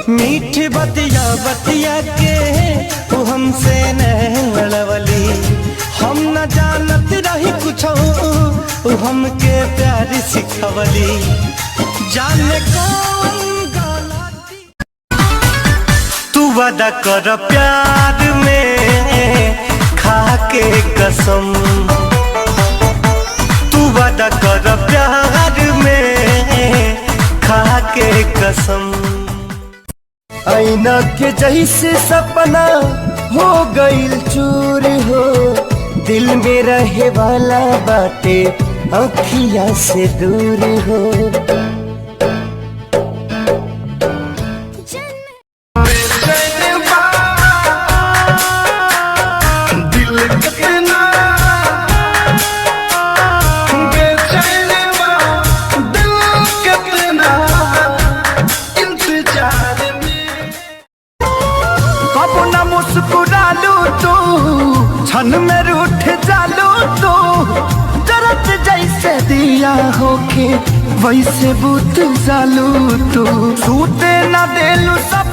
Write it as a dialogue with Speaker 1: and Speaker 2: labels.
Speaker 1: मीठ बतिया बतिया के तू हमसे नहीं लड़वली। हम न जानत रही कुछ हमके प्यार सिखवली। जाने कौन गलती तू वादा कर प्यार में खा के कसम। तू वादा कर प्यार में खा के कसम। आईना के जैसे सपना हो गईल चूर हो। दिल में रहे वाला बाटे अखियाँ से दूर हो। मुस्कुरालू तू क्षण में रूठ जालू तू। जरत जैसे दिया होके वैसे बुझ जालू तू। सूते न देलू सब